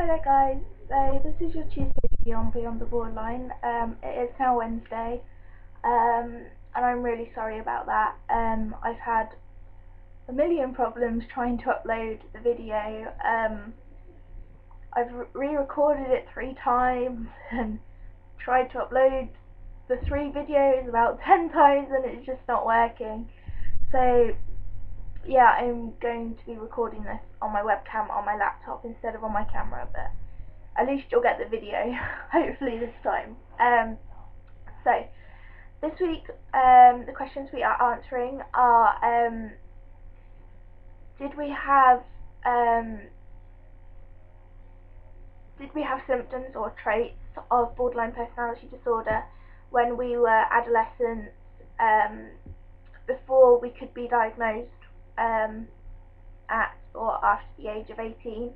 Hi there guys, so this is your Tuesday video on Beyond the Borderline. It is now Wednesday, and I'm really sorry about that. I've had a million problems trying to upload the video. I've re-recorded it 3 times and tried to upload the 3 videos about 10 times and it's just not working. So yeah, I'm going to be recording this on my webcam on my laptop instead of on my camera, but at least you'll get the video, hopefully this time. So, this week, the questions we are answering are, did we have symptoms or traits of borderline personality disorder when we were adolescents, before we could be diagnosed at or after the age of 18?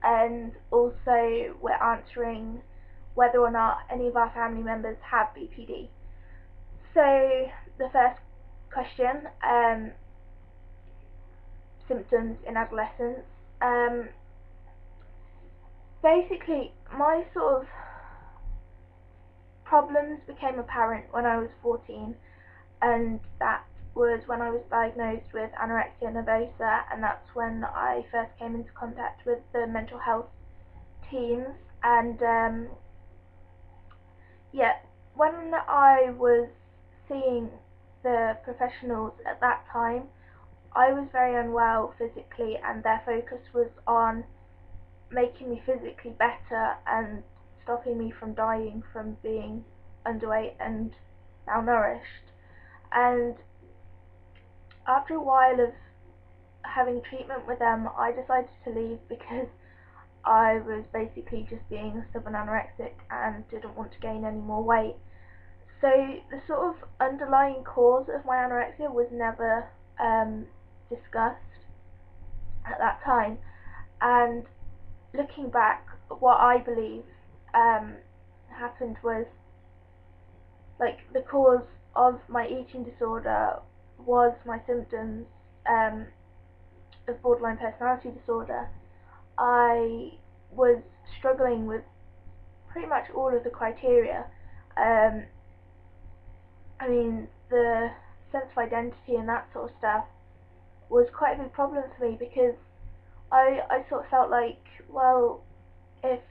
And also we're answering whether or not any of our family members have BPD. So the first question, symptoms in adolescence. Basically, my sort of problems became apparent when I was 14, and that was when I was diagnosed with anorexia nervosa, and that's when I first came into contact with the mental health teams. And yeah, when I was seeing the professionals at that time, I was very unwell physically, and their focus was on making me physically better and stopping me from dying from being underweight and malnourished. And after a while of having treatment with them, I decided to leave because I was basically just being a stubborn anorexic and didn't want to gain any more weight. So the sort of underlying cause of my anorexia was never discussed at that time. And looking back, what I believe happened was, like, the cause of my eating disorder was my symptoms of borderline personality disorder. I was struggling with pretty much all of the criteria. I mean, the sense of identity and that sort of stuff was quite a big problem for me, because I sort of felt like, well, if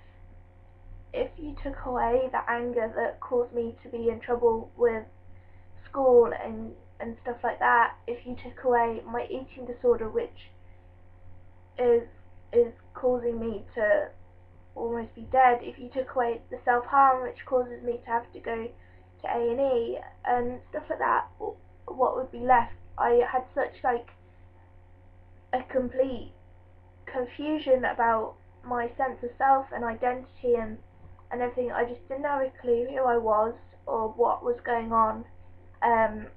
you took away the anger that caused me to be in trouble with school and stuff like that, if you took away my eating disorder, which is causing me to almost be dead, if you took away the self-harm which causes me to have to go to A&E and stuff like that, what would be left? I had such like a complete confusion about my sense of self and identity and everything. I just didn't have a clue who I was or what was going on, and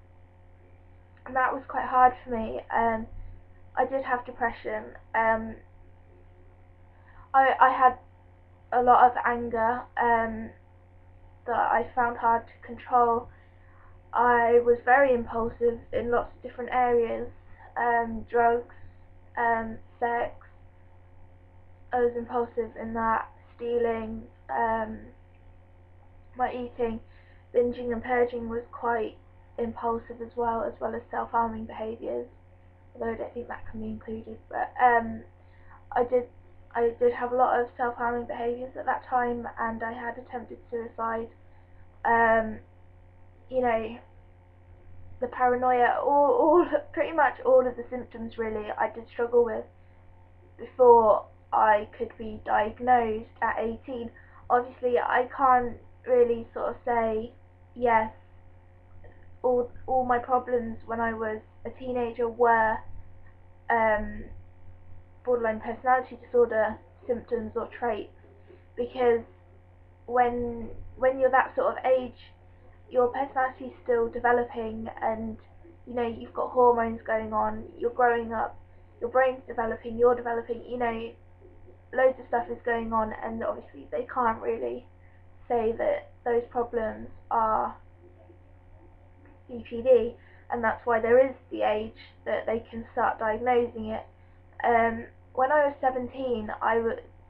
that was quite hard for me. I did have depression. I had a lot of anger that I found hard to control. I was very impulsive in lots of different areas, drugs, sex. I was impulsive in that, stealing, my eating, binging and purging was quite impulsive as well as self-harming behaviours, although I don't think that can be included. But I did have a lot of self-harming behaviours at that time, and I had attempted suicide. You know, the paranoia, all pretty much all of the symptoms really I did struggle with before I could be diagnosed at 18. Obviously, I can't really sort of say, yes, all my problems when I was a teenager were borderline personality disorder symptoms or traits, because when you're that sort of age, your personality is still developing, and you know, you've got hormones going on, you're growing up, your brain's developing, you're developing, you know, loads of stuff is going on, and obviously they can't really say that those problems are BPD, and that's why there is the age that they can start diagnosing it. When I was 17,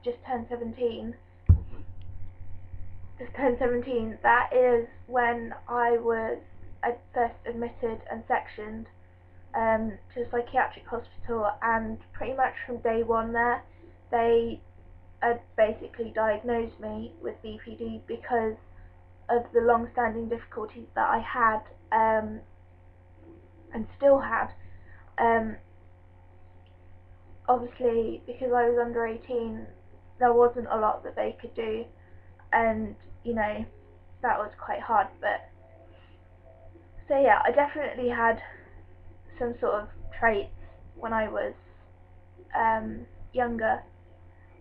just turned 17, that is when I was first admitted and sectioned to a psychiatric hospital, and pretty much from day one there, they had basically diagnosed me with BPD because of the long-standing difficulties that I had and still had. Obviously, because I was under 18, there wasn't a lot that they could do, and that was quite hard. But so yeah, I definitely had some sort of traits when I was younger.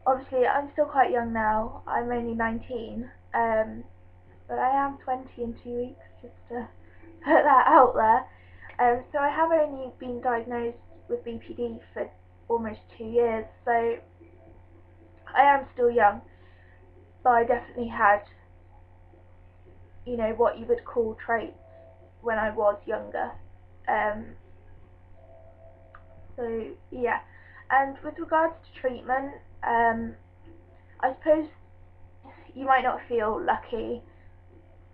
Obviously, I'm still quite young now. I'm only 19, but I am 20 in 2 weeks, just to put that out there. So I have only been diagnosed with BPD for almost 2 years, so I am still young, but I definitely had, what you would call traits when I was younger. So yeah, and with regards to treatment, I suppose you might not feel lucky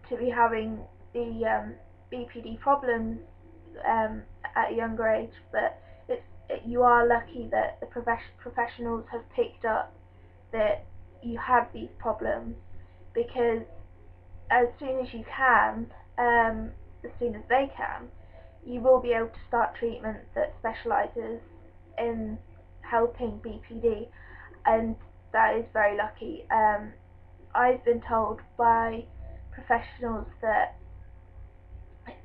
to be having the BPD problems at a younger age, but you are lucky that the professionals have picked up that you have these problems, because as soon as you can, as soon as they can, you will be able to start treatment that specialises in helping BPD, and that is very lucky. I've been told by professionals that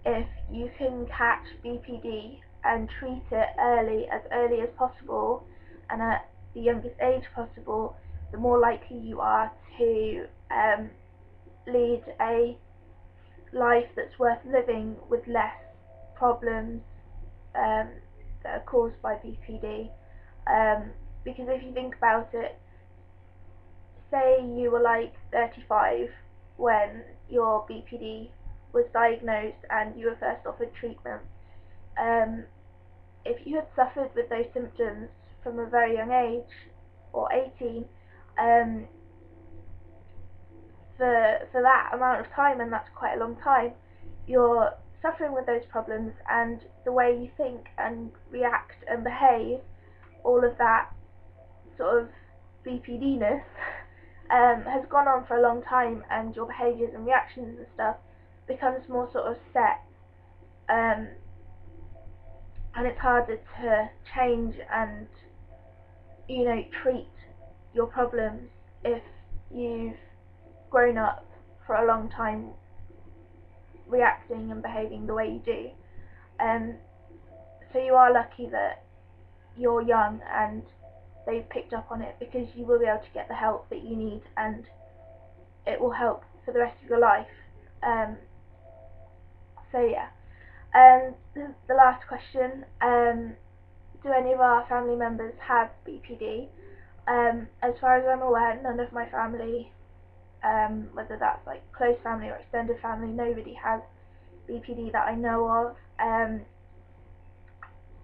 if you can catch BPD and treat it as early as possible and at the youngest age possible, the more likely you are to lead a life that's worth living with less problems that are caused by BPD. Because if you think about it, say you were like 35 when your BPD was diagnosed and you were first offered treatment. If you had suffered with those symptoms from a very young age, or 18, for that amount of time, and that's quite a long time, you're suffering with those problems, and the way you think and react and behave, all of that sort of BPD-ness has gone on for a long time, and your behaviours and reactions and stuff becomes more sort of set, and it's harder to change and treat your problems if you've grown up for a long time reacting and behaving the way you do. So you are lucky that you're young and they've picked up on it, because you will be able to get the help that you need, and it will help for the rest of your life. So yeah. The last question, do any of our family members have BPD? As far as I'm aware, none of my family, whether that's like close family or extended family, nobody has BPD that I know of.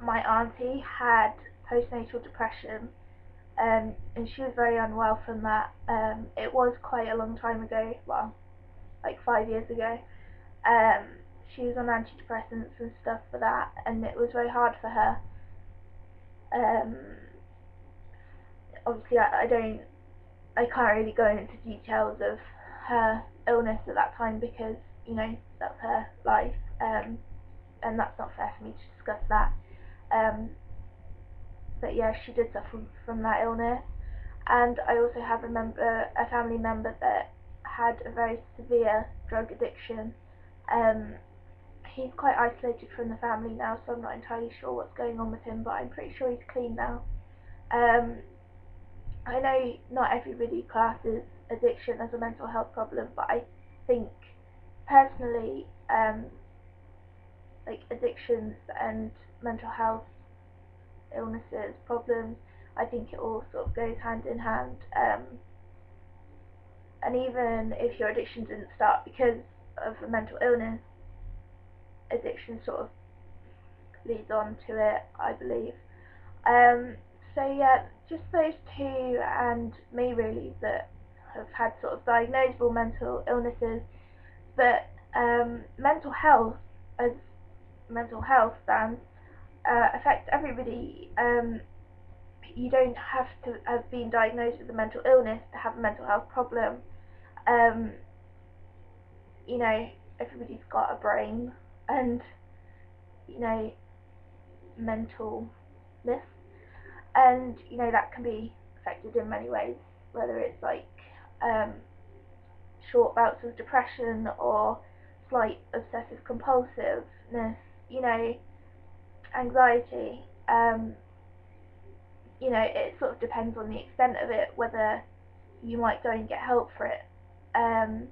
My auntie had postnatal depression, and she was very unwell from that. It was quite a long time ago, well, like 5 years ago. She was on antidepressants and stuff for that, and it was very hard for her. Obviously, I can't really go into details of her illness at that time, because that's her life, and that's not fair for me to discuss that. But yeah, she did suffer from that illness, and I also have a family member that had a very severe drug addiction. He's quite isolated from the family now, so I'm not entirely sure what's going on with him, but I'm pretty sure he's clean now. I know not everybody classes addiction as a mental health problem, but I think personally, like addictions and mental health illnesses, problems, I think it all sort of goes hand in hand. And even if your addiction didn't start because of a mental illness, addiction sort of leads on to it, I believe. So yeah, just those two and me really that have had sort of diagnosable mental illnesses, but mental health, as mental health stands, affects everybody. You don't have to have been diagnosed with a mental illness to have a mental health problem. Um, you know, everybody's got a brain and, you know, mentalness, and, you know, that can be affected in many ways, whether it's like um, short bouts of depression or slight obsessive compulsiveness, you know, anxiety. You know, it sort of depends on the extent of it, whether you might go and get help for it. Um,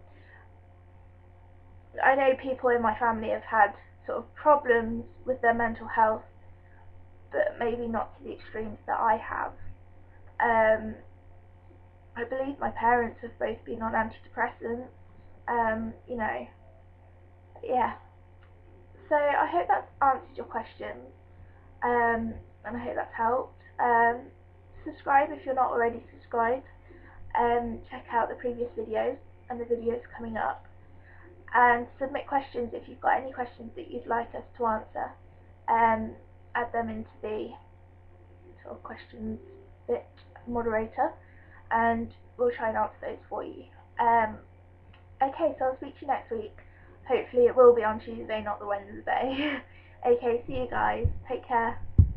I know people in my family have had sort of problems with their mental health, but maybe not to the extremes that I have. Um, I believe my parents have both been on antidepressants. You know, yeah. So I hope that's answered your questions, and I hope that's helped. Subscribe if you're not already subscribed. Check out the previous videos and the videos coming up, and submit questions if you've got any questions that you'd like us to answer. Add them into the sort of questions bit moderator, and we'll try and answer those for you. Okay, so I'll speak to you next week. Hopefully it will be on Tuesday, not the Wednesday. Okay, see you guys. Take care.